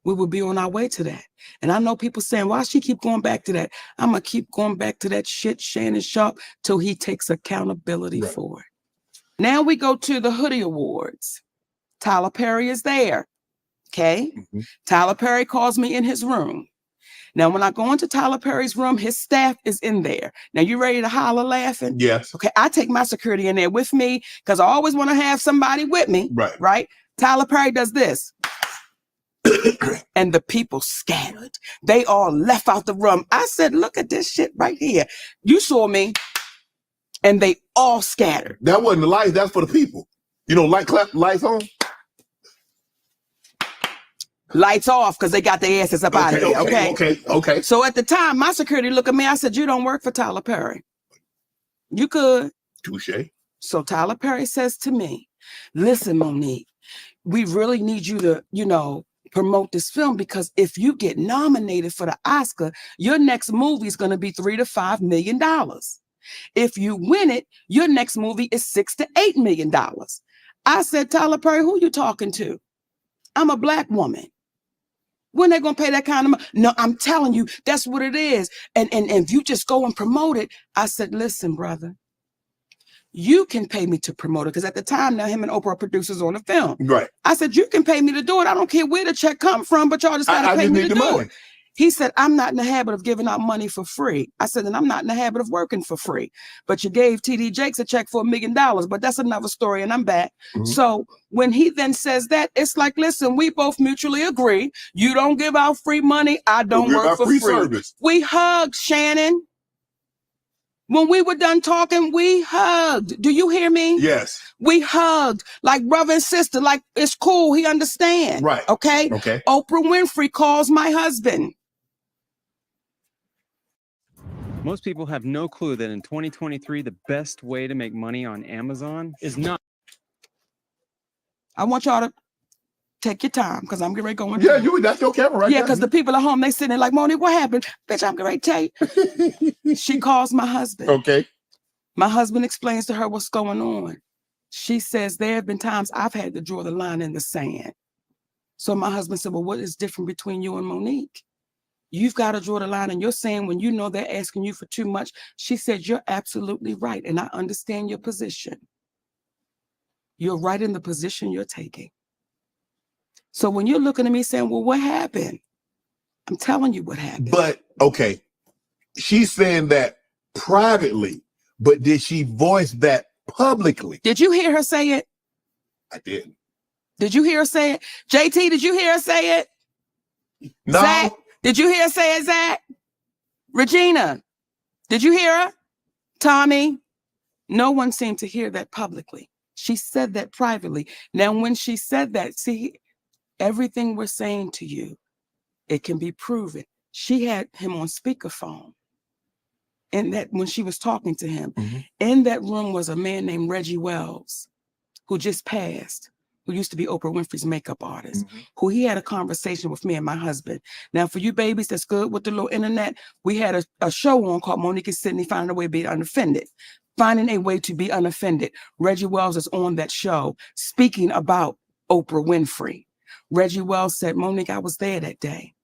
we would be on our way to that. And I know people saying, why she keep going back to that? I'm going to keep going back to that shit, Shannon Sharp, till he takes accountability for it. Now we go to the Hoodie Awards. Tyler Perry is there. Okay. Tyler Perry calls me in his room. Now, when I go into Tyler Perry's room, his staff is in there. Now, you ready to holler laughing? Yes. Okay, I take my security in there with me because I always want to have somebody with me. Right. Right? Tyler Perry does this. And the people scattered. They all left out the room. I said, look at this shit right here. You saw me. And they all scattered. That wasn't the lights. That's for the people. You know, lights on. Lights off because they got their asses up out of there. Okay. So at the time, my security looked at me. I said, you don't work for Tyler Perry. You could. Touche. So Tyler Perry says to me, listen, Monique, we really need you to, you know, promote this film because if you get nominated for the Oscar, your next movie is going to be $3 to $5 million. If you win it, your next movie is $6 to $8 million. I said, Tyler Perry, who you talking to? I'm a Black woman. When they gonna pay that kind of money? No, I'm telling you, that's what it is. And if you just go and promote it, I said, listen, brother, you can pay me to promote it. Because at the time, now him and Oprah are producers on the film. Right. I said, you can pay me to do it. I don't care where the check come from, but y'all just gotta pay me to do it. He said, I'm not in the habit of giving out money for free. I said, and I'm not in the habit of working for free. But you gave TD Jakes a check for $1 million, but that's another story, and I'm back. So when he then says that, it's like, listen, we both mutually agree. You don't give out free money. I don't work for free. Service. We hugged, Shannon. When we were done talking, we hugged. Do you hear me? Yes. We hugged like brother and sister, like it's cool. He understands. Right. Okay. Oprah Winfrey calls my husband. Most people have no clue that in 2023, the best way to make money on Amazon is not. I want y'all to take your time because I'm getting ready to go in. Yeah, that's your camera right Yeah, because the people at home, they sitting there like, Monique, what happened? Bitch, I'm getting ready to tell you. She calls my husband. Okay. My husband explains to her what's going on. She says, there have been times I've had to draw the line in the sand. So my husband said, well, what is different between you and Monique? You've got to draw the line, and you're saying when you know they're asking you for too much. She said, you're absolutely right, and I understand your position. You're right in the position you're taking. So when you're looking at me saying, well, what happened? I'm telling you what happened. But, okay, she's saying that privately, but did she voice that publicly? Did you hear her say it? I didn't. Did you hear her say it? JT, did you hear her say it? No. Zach, did you hear her say it, Zach? Regina, did you hear her? Tommy? No one seemed to hear that publicly. She said that privately. Now, when she said that, see, everything we're saying to you, it can be proven. She had him on speakerphone. And that when she was talking to him, in that room was a man named Reggie Wells, who just passed, who used to be Oprah Winfrey's makeup artist, who he had a conversation with me and my husband. Now, for you babies that's good with the little internet, we had a show on called Monique and Sydney Finding a Way to Be Unoffended. Finding a Way to Be Unoffended. Reggie Wells is on that show speaking about Oprah Winfrey. Reggie Wells said, Monique, I was there that day.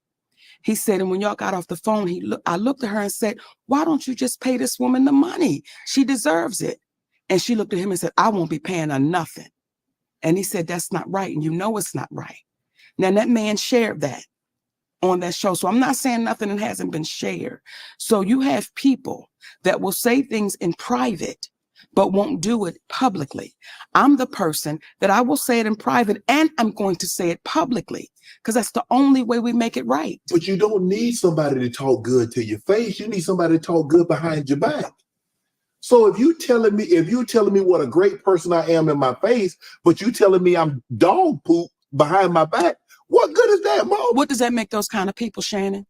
He said, and when y'all got off the phone, I looked at her and said, why don't you just pay this woman the money? She deserves it. And she looked at him and said, I won't be paying her nothing. And he said, that's not right. And you know it's not right. Now that man shared that on that show. So I'm not saying nothing that hasn't been shared. So you have people that will say things in private, but won't do it publicly. I'm the person that I will say it in private and I'm going to say it publicly because that's the only way we make it right. But you don't need somebody to talk good to your face. You need somebody to talk good behind your back. So if you telling me what a great person I am in my face, but you telling me I'm dog poop behind my back, what good is that, Mo? What does that make those kind of people, Shannon?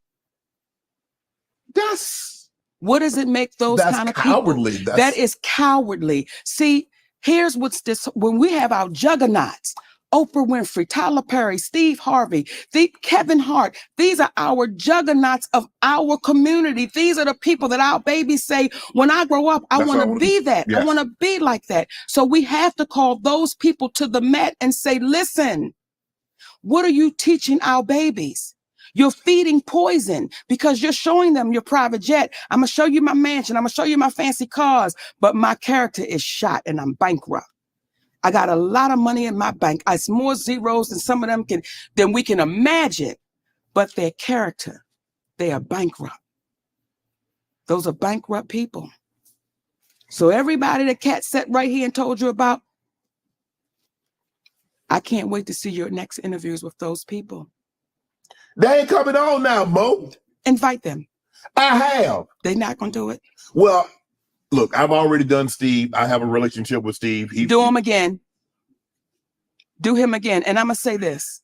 What does it make those kind of cowardly. people? That is cowardly. See, here's what's this. When we have our juggernauts, Oprah Winfrey, Tyler Perry, Steve Harvey, Kevin Hart, these are our juggernauts of our community. These are the people that our babies say, when I grow up, I want to be that. Yes. I want to be like that. So we have to call those people to the mat and say, listen, what are you teaching our babies? You're feeding poison because you're showing them your private jet. I'm going to show you my mansion. I'm going to show you my fancy cars, but my character is shot and I'm bankrupt. I got a lot of money in my bank. It's more zeros than we can imagine. But their character, they are bankrupt. Those are bankrupt people. So everybody that Cat sat right here and told you about, I can't wait to see your next interviews with those people. They ain't coming on now, Mo. Invite them. I have. They're not going to do it. Well, look, I've already done Steve. I have a relationship with Steve. Do him again. Do him again. And I'm going to say this.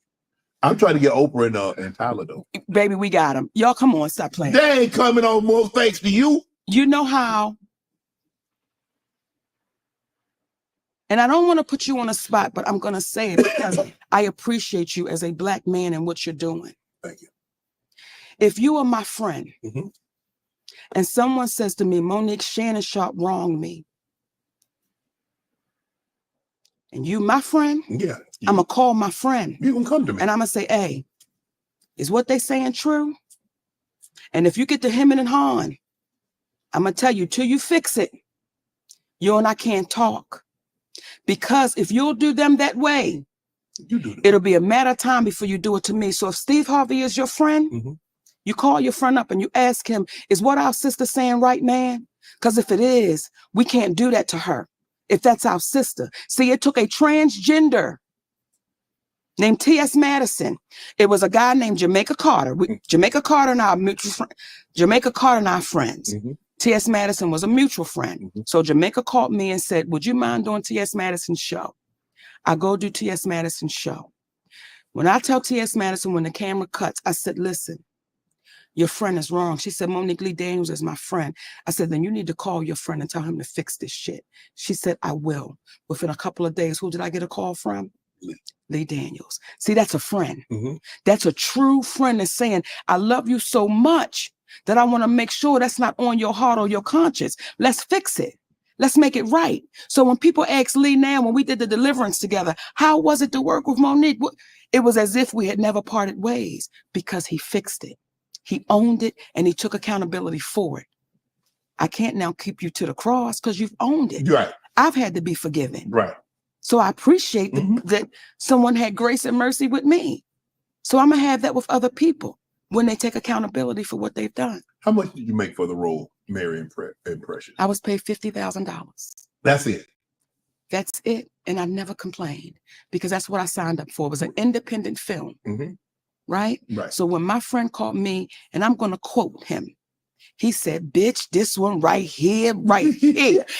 I'm trying to get Oprah and Tyler, though. Baby, we got him. Y'all, come on, stop playing. They ain't coming on, Mo, thanks to you. You know how. And I don't want to put you on a spot, but I'm going to say it because I appreciate you as a Black man and what you're doing. Thank you. If you are my friend and someone says to me, Monique, Shannon Sharp wronged me, and you my friend, yeah, I'm going to call my friend. You can come to me. And I'm going to say, hey, is what they saying true? And if you get to hemming and hawing, I'm going to tell you, till you fix it, you and I can't talk. Because if you'll do them that way, it'll be a matter of time before you do it to me. So if Steve Harvey is your friend, you call your friend up and you ask him, is what our sister saying right, man? Because if it is, we can't do that to her. If that's our sister. See, it took a transgender named T.S. Madison. It was a guy named Jamaica Carter. Jamaica Carter and our mutual friend. Jamaica Carter and our friends. T.S. Madison was a mutual friend. So Jamaica called me and said, would you mind doing T.S. Madison's show? I go do T.S. Madison's show. When I tell T.S. Madison, when the camera cuts, I said, listen, your friend is wrong. She said, Monique Lee Daniels is my friend. I said, then you need to call your friend and tell him to fix this shit. She said, I will. Within a couple of days, who did I get a call from? Lee Daniels. See, that's a friend. That's a true friend that's saying, I love you so much that I want to make sure that's not on your heart or your conscience. Let's fix it. Let's make it right. So when people ask Lee now, when we did the deliverance together, how was it to work with Monique? It was as if we had never parted ways because he fixed it. He owned it and he took accountability for it. I can't now keep you to the cross because you've owned it. Right. I've had to be forgiven. Right. So I appreciate that someone had grace and mercy with me. So I'm going to have that with other people when they take accountability for what they've done. How much did you make for the role, Mary Impression? I was paid $50,000. That's it. That's it. And I never complained because that's what I signed up for. It was an independent film. Right? So when my friend called me, and I'm going to quote him, he said, bitch, this one right here,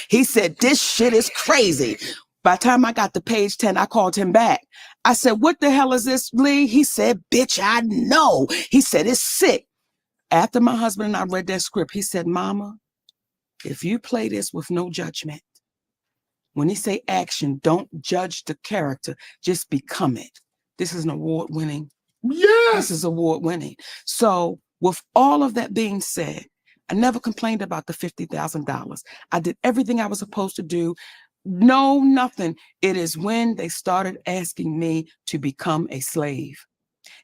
he said, this shit is crazy. By the time I got to page 10, I called him back. I said, what the hell is this, Lee? He said, bitch, I know. He said, it's sick. After my husband and I read that script, he said, Mama, if you play this with no judgment, when he say action, don't judge the character, just become it. This is an award-winning. Yes. This is award-winning. So with all of that being said, I never complained about the $50,000. I did everything I was supposed to do. No, nothing. It is when they started asking me to become a slave.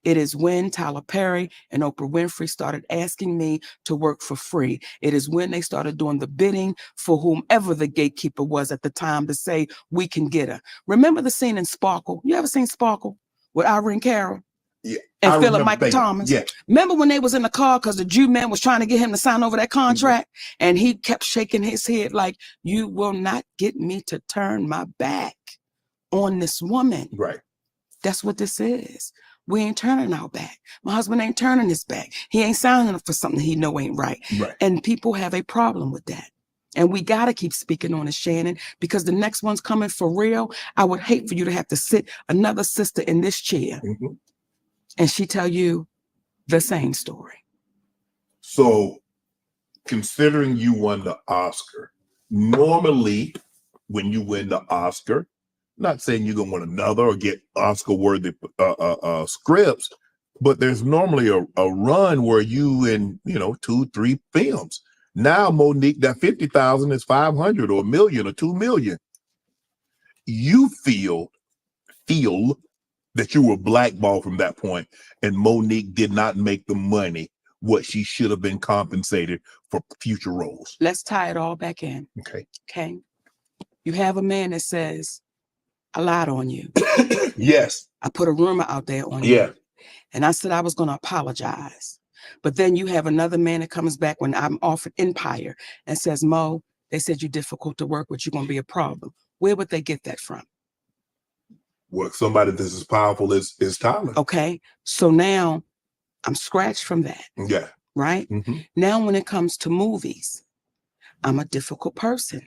It is when Tyler Perry and Oprah Winfrey started asking me to work for free. It is when they started doing the bidding for whomever the gatekeeper was at the time to say, we can get her. Remember the scene in Sparkle? You ever seen Sparkle with Irene Carroll? Yeah. And Philip Michael Thomas. Yeah. Remember when they was in the car because the Jew man was trying to get him to sign over that contract? And he kept shaking his head like, you will not get me to turn my back on this woman. Right. That's what this is. We ain't turning our back. My husband ain't turning his back. He ain't signing up for something he know ain't right. And people have a problem with that. And we got to keep speaking on it, Shannon, because the next one's coming for real. I would hate for you to have to sit another sister in this chair and she tell you the same story. So considering you won the Oscar, normally when you win the Oscar, not saying you're gonna win another or get Oscar-worthy scripts, but there's normally a run where you in 2-3 films. Now Monique, that 50,000 is 500 or $1 million or 2 million. You feel that you were blackballed from that point, and Monique did not make the money what she should have been compensated for future roles. Let's tie it all back in. Okay. Okay. You have a man that says, I lied on you. Yes. I put a rumor out there on Yeah. you. And I said I was going to apologize. But then you have another man that comes back when I'm offered Empire and says, Mo, they said you're difficult to work with. You're going to be a problem. Where would they get that from? Well, somebody that's as powerful as Tyler. Okay. So now I'm scratched from that. Yeah. Right? Now, when it comes to movies, I'm a difficult person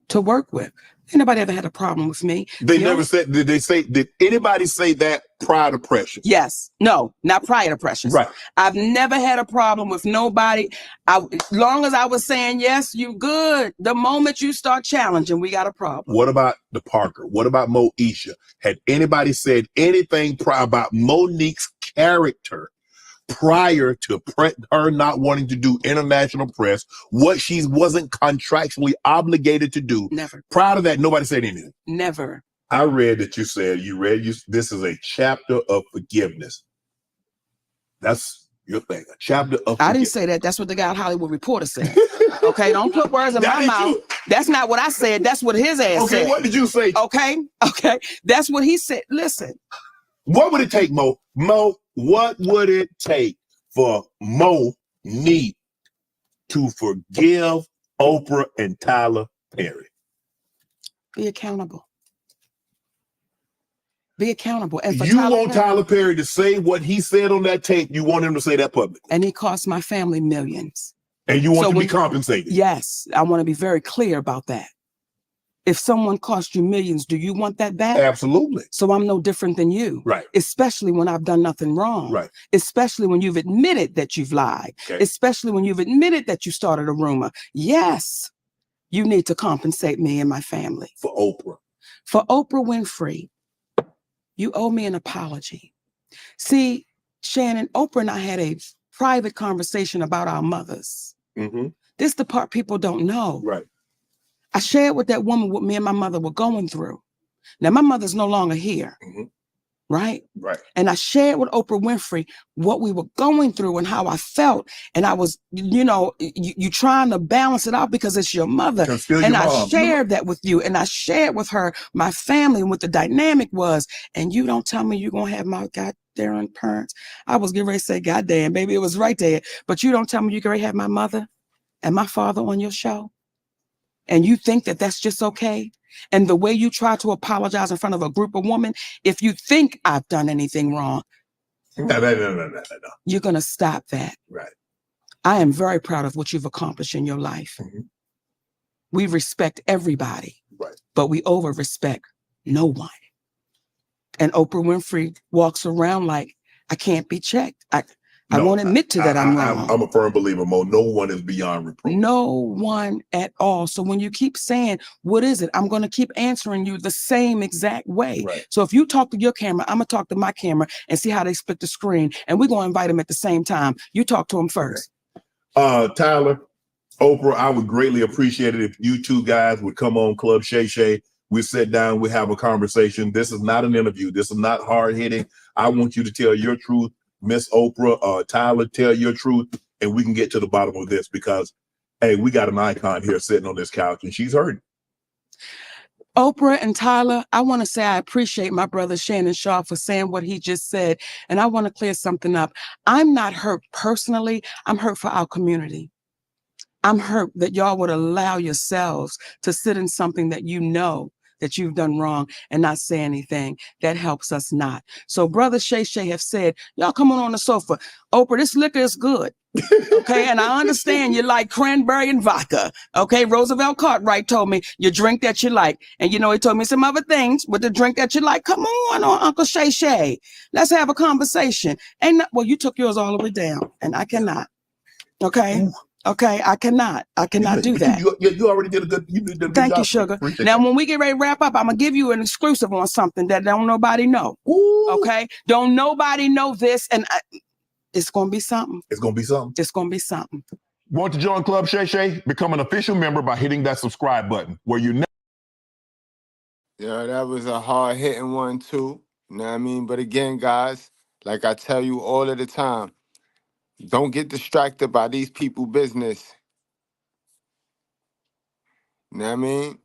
to work with. Ain't nobody ever had a problem with me. They never said, did anybody say that prior to Precious? Yes. No, not prior to Precious. Right. I've never had a problem with nobody. As long as I was saying, yes, you good. The moment you start challenging, we got a problem. What about the Parker? What about Moesha? Had anybody said anything prior about Monique's character prior to her not wanting to do international press, what she wasn't contractually obligated to do? Never. Prior to that, nobody said anything. Never. I read that you said this is a chapter of forgiveness. That's your thing, a chapter of forgiveness. I didn't say that. That's what the guy at Hollywood Reporter said. Okay, don't put words in my mouth. That's not what I said. That's what his ass said. Okay, what did you say? Okay, that's what he said. Listen. What would it take, Mo? Mo, what would it take for Monique to forgive Oprah and Tyler Perry? Be accountable. Be accountable. And for you want Tyler Perry to say what he said on that tape. You want him to say that publicly. And it cost my family millions. And you want to be compensated. Yes, I want to be very clear about that. If someone cost you millions, do you want that back? Absolutely. So I'm no different than you. Right. Especially when I've done nothing wrong. Right. Especially when you've admitted that you've lied. Okay. Especially when you've admitted that you started a rumor. Yes, you need to compensate me and my family. For Oprah. For Oprah Winfrey, you owe me an apology. See, Shannon, Oprah and I had a private conversation about our mothers. This is the part people don't know. Right. I shared with that woman what me and my mother were going through. Now, my mother's no longer here. Right? Right. And I shared with Oprah Winfrey what we were going through and how I felt. And I was, you trying to balance it out because it's your mother. And I shared that with you. And I shared with her my family and what the dynamic was. And you don't tell me you're going to have my goddamn parents. I was getting ready to say, goddamn, baby, it was right there. But you don't tell me you're going to have my mother and my father on your show. And you think that that's just okay? And the way you try to apologize in front of a group of women, if you think I've done anything wrong, no. You're going to stop that. Right. I am very proud of what you've accomplished in your life. We respect everybody, right, but we over-respect no one. And Oprah Winfrey walks around like, I can't be checked. I won't admit to that I'm wrong. I'm a firm believer, Mo. No one is beyond reproach. No one at all. So when you keep saying, what is it? I'm going to keep answering you the same exact way. Right. So if you talk to your camera, I'm going to talk to my camera and see how they split the screen. And we're going to invite them at the same time. You talk to them first. Tyler, Oprah, I would greatly appreciate it if you two guys would come on Club Shay Shay. We sit down, we have a conversation. This is not an interview. This is not hard hitting. I want you to tell your truth. Miss Oprah, Tyler, tell your truth, and we can get to the bottom of this because, hey, we got an icon here sitting on this couch, and she's hurting. Oprah and Tyler, I want to say I appreciate my brother Shannon Shaw for saying what he just said, and I want to clear something up. I'm not hurt personally. I'm hurt for our community. I'm hurt that y'all would allow yourselves to sit in something that you know that you've done wrong and not say anything. That helps us not. So brother Shay Shay have said, y'all come on the sofa. Oprah, this liquor is good. Okay, and I understand you like cranberry and vodka. Okay, Roosevelt Cartwright told me you drink that you like. And he told me some other things with the drink that you like. Come on, Uncle Shay Shay. Let's have a conversation. Well, you took yours all the way down and I cannot. Okay. Okay, I cannot do that. You already did a good Thank job. you, sugar. Appreciate now, that. when we get ready to wrap up, I'm going to give you an exclusive on something that don't nobody know. Ooh. Okay? Don't nobody know this, and it's going to be something. It's going to be something. It's going to be something. Want to join Club Shay Shay? Become an official member by hitting that subscribe button where you Yeah, that was a hard-hitting one, too. You know what I mean? But again, guys, like I tell you all of the time, don't get distracted by these people business. You know what I mean?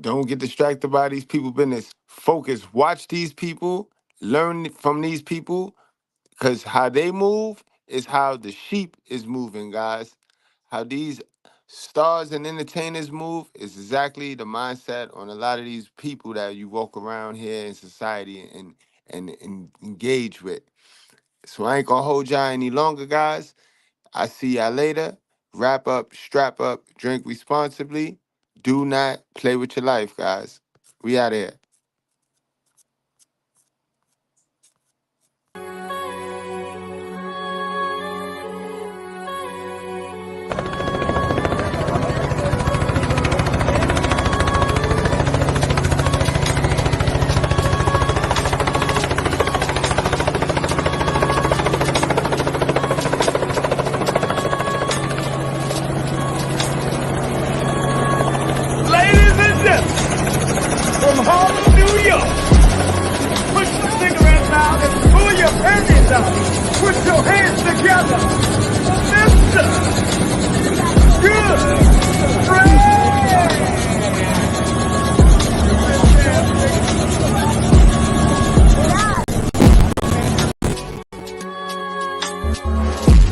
Don't get distracted by these people business. Focus. Watch these people. Learn from these people. Because how they move is how the sheep is moving, guys. How these stars and entertainers move is exactly the mindset on a lot of these people that you walk around here in society and engage with. So I ain't gonna hold y'all any longer, guys. I see y'all later. Wrap up, strap up, drink responsibly. Do not play with your life, guys. We out here. Ladies and gentlemen, from Harlem, New York, push the cigarettes out and pull your panties out. Put your hands together. Mr. Goodbread.